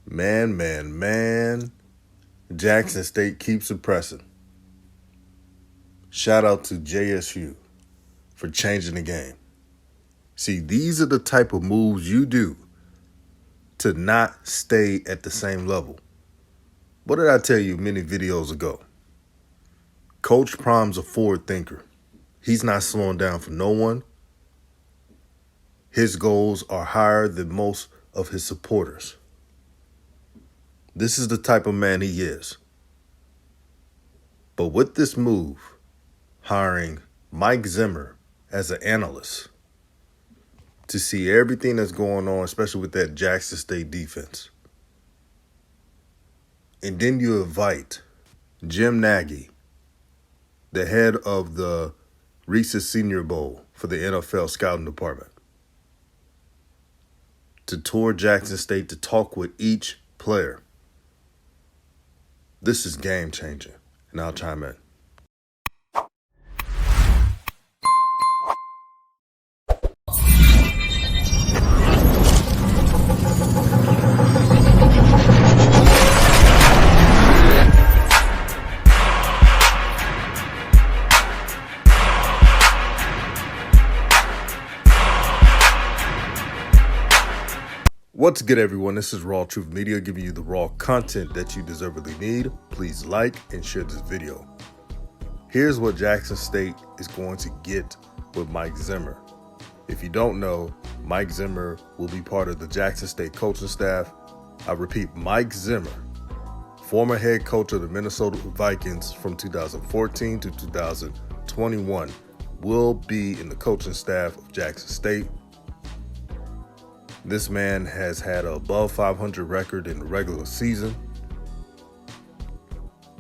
Man. Jackson State keeps impressing. Shout out to JSU for changing the game. See, these are the type of moves you do to not stay at the same level. What did I tell you many videos ago? Coach Prom's a forward thinker. He's not slowing down for no one. His goals are higher than most of his supporters. This is the type of man he is. But with this move, hiring Mike Zimmer as an analyst to see everything that's going on, especially with that Jackson State defense, and then you invite Jim Nagy, the head of the Reese's Senior Bowl for the NFL scouting department, to tour Jackson State to talk with each player. This is game changing, and I'll chime in. What's good, everyone? This is RawTruth Media, giving you the raw content that you deservedly need. Please like and share this video. Here's what Jackson State is going to get with Mike Zimmer. If you don't know, Mike Zimmer will be part of the Jackson State coaching staff. I repeat, Mike Zimmer, former head coach of the Minnesota Vikings from 2014 to 2021, will be in the coaching staff of Jackson State. This man has had an above 500 record in the regular season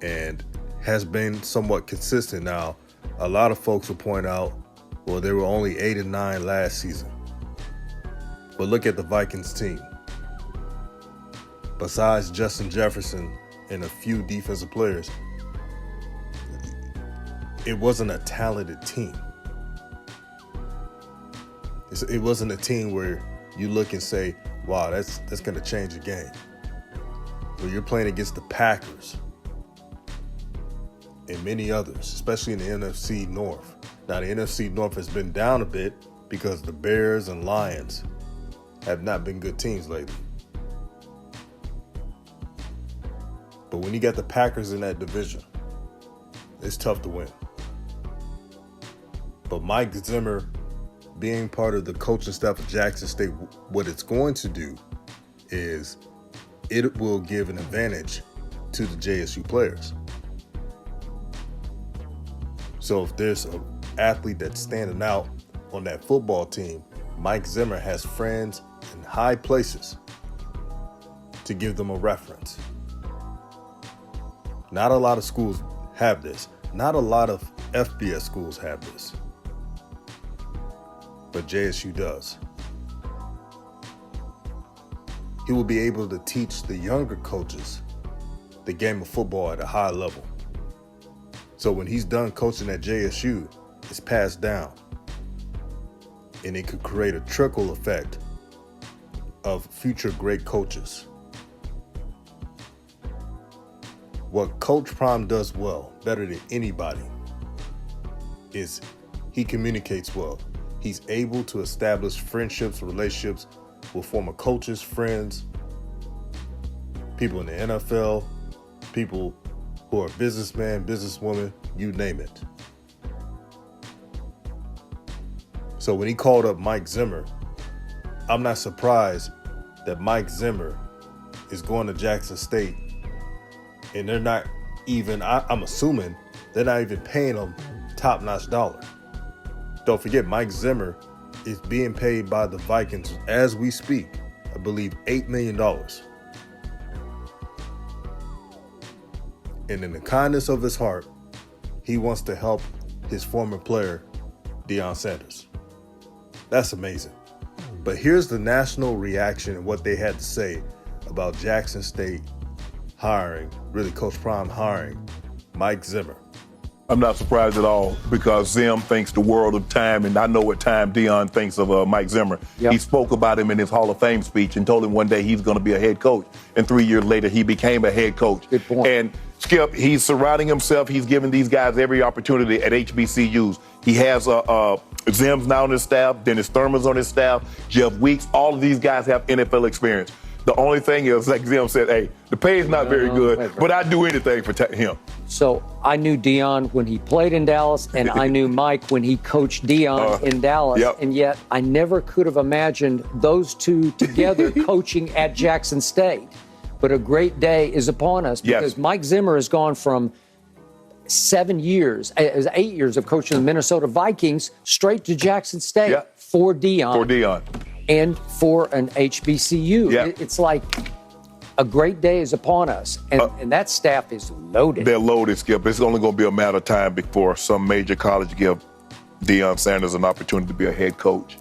and has been somewhat consistent. Now, a lot of folks will point out, well, they were only 8-9 last season. But look at the Vikings team. Besides Justin Jefferson and a few defensive players, it wasn't a talented team. It wasn't a team where you look and say, wow, that's going to change the game. When you're playing against the Packers and many others, especially in the NFC North. Now, the NFC North has been down a bit because the Bears and Lions have not been good teams lately. But when you got the Packers in that division, it's tough to win. But Mike Zimmer, being part of the coaching staff of Jackson State, what it's going to do is it will give an advantage to the JSU players. So if there's an athlete that's standing out on that football team, Mike Zimmer has friends in high places to give them a reference. Not a lot of schools have this. Not a lot of FBS schools have this. But JSU does. He will be able to teach the younger coaches the game of football at a high level. So when he's done coaching at JSU, it's passed down. And it could create a trickle effect of future great coaches. What Coach Prom does well, better than anybody, is he communicates well. He's able to establish friendships, relationships with former coaches, friends, people in the NFL, people who are businessmen, businesswomen, you name it. So when he called up Mike Zimmer, I'm not surprised that Mike Zimmer is going to Jackson State, and they're not even, I'm assuming, they're not even paying him top-notch dollar. Don't forget, Mike Zimmer is being paid by the Vikings as we speak, I believe $8 million. And in the kindness of his heart, he wants to help his former player, Deion Sanders. That's amazing. But here's the national reaction and what they had to say about Jackson State hiring, really Coach Prime hiring Mike Zimmer. I'm not surprised at all because Zim thinks the world of time, and I know what time Deion thinks of Mike Zimmer. Yep. He spoke about him in his Hall of Fame speech and told him one day he's going to be a head coach, and 3 years later he became a head coach. Good point. And Skip, he's surrounding himself. He's giving these guys every opportunity at HBCUs. He has Zim's now on his staff, Dennis Thurman's on his staff, Jeff Weeks. All of these guys have NFL experience. The only thing is, like Zim said, hey, the pay is not very good, but I'd do anything for him. So I knew Dion when he played in Dallas, and I knew Mike when he coached Dion in Dallas. Yep. And yet I never could have imagined those two together coaching at Jackson State. But a great day is upon us because Mike Zimmer has gone from 8 years of coaching the Minnesota Vikings straight to Jackson State for Dion. For Dion. And for an HBCU. It's like a great day is upon us. And that staff is loaded. They're loaded, Skip. It's only going to be a matter of time before some major college give Deion Sanders an opportunity to be a head coach.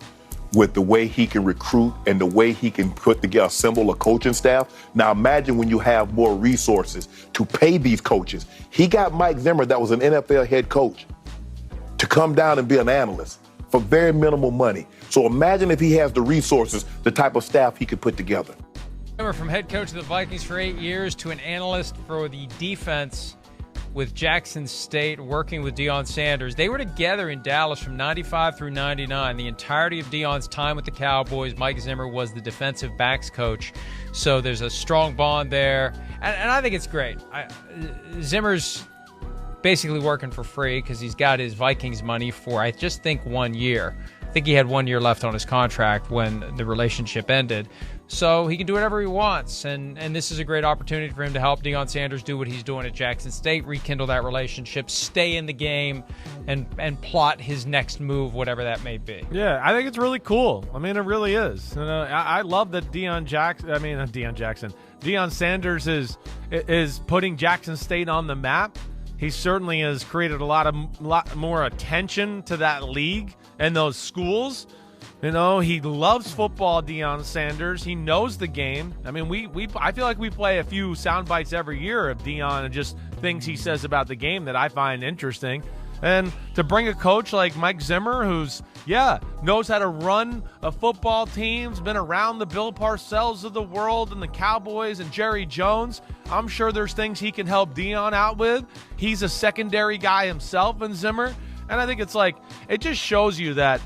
With the way he can recruit and the way he can put together, assemble a coaching staff. Now imagine when you have more resources to pay these coaches. He got Mike Zimmer, that was an NFL head coach, to come down and be an analyst for very minimal money. So imagine if he has the resources, the type of staff he could put together. From head coach of the Vikings for 8 years to an analyst for the defense with Jackson State, working with Dion Sanders. They were together in Dallas from 95 through 99. The entirety of Dion's time with the Cowboys, Mike Zimmer was the defensive backs coach. So there's a strong bond there. And I think it's great. Zimmer's basically working for free because he's got his Vikings money for, I just think, 1 year. I think he had 1 year left on his contract when the relationship ended. So he can do whatever he wants, and this is a great opportunity for him to help Deion Sanders do what he's doing at Jackson State, rekindle that relationship, stay in the game, and plot his next move, whatever that may be. Yeah, I think it's really cool. I mean, it really is. You know, I love that Deion Sanders is putting Jackson State on the map. He certainly has created a lot more attention to that league and those schools. You know, he loves football, Deion Sanders. He knows the game. I mean, I feel like we play a few sound bites every year of Deion and just things he says about the game that I find interesting. And to bring a coach like Mike Zimmer, who's, knows how to run a football team, has been around the Bill Parcells of the world and the Cowboys and Jerry Jones, I'm sure there's things he can help Deion out with. He's a secondary guy himself in Zimmer. And I think it's like, it just shows you that,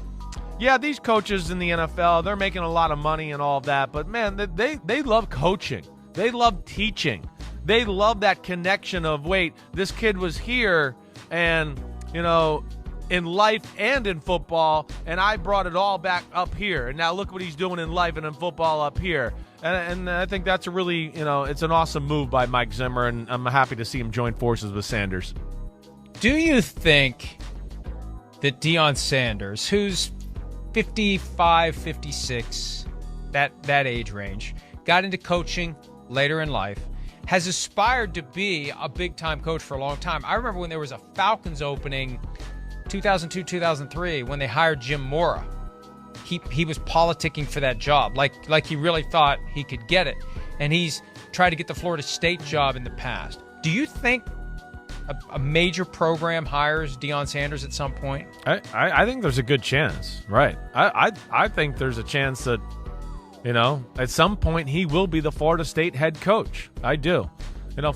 these coaches in the NFL, they're making a lot of money and all of that, but man, they love coaching. They love teaching. They love that connection of, wait, this kid was here and, you know, in life and in football, and I brought it all back up here. And now look what he's doing in life and in football up here. And I think that's a really, it's an awesome move by Mike Zimmer, and I'm happy to see him join forces with Sanders. Do you think that Deion Sanders, who's 55, 56, that age range, got into coaching later in life, has aspired to be a big-time coach for a long time? I remember when there was a Falcons opening, 2002, 2003, when they hired Jim Mora. He was politicking for that job, like he really thought he could get it. And he's tried to get the Florida State job in the past. Do you think a major program hires Deion Sanders at some point? I think there's a good chance, right? I think there's a chance that, at some point he will be the Florida State head coach. I do.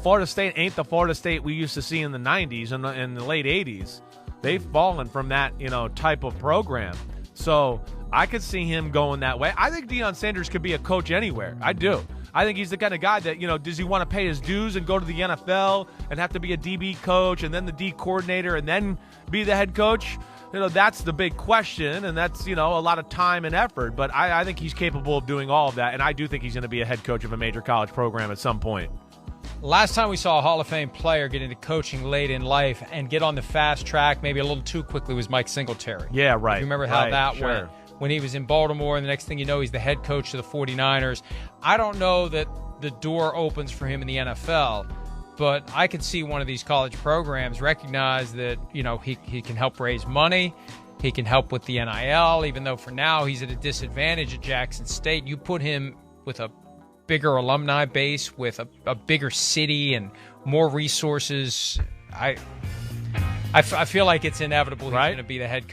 Florida State ain't the Florida State we used to see in the 90s and in the late 80s. They've fallen from that, type of program. So I could see him going that way. I think Deion Sanders could be a coach anywhere. I do. I think he's the kind of guy that, does he want to pay his dues and go to the NFL and have to be a DB coach and then the D coordinator and then be the head coach? That's the big question, and that's, a lot of time and effort. But I think he's capable of doing all of that, and I do think he's going to be a head coach of a major college program at some point. Last time we saw a Hall of Fame player get into coaching late in life and get on the fast track maybe a little too quickly was Mike Singletary. Yeah, right. You remember how that went? When he was in Baltimore, and the next thing you know, he's the head coach of the 49ers. I don't know that the door opens for him in the NFL, but I could see one of these college programs recognize that, he can help raise money. He can help with the NIL, even though for now he's at a disadvantage at Jackson State. You put him with a bigger alumni base, with a bigger city and more resources. I feel like it's inevitable he's Right. going to be the head coach.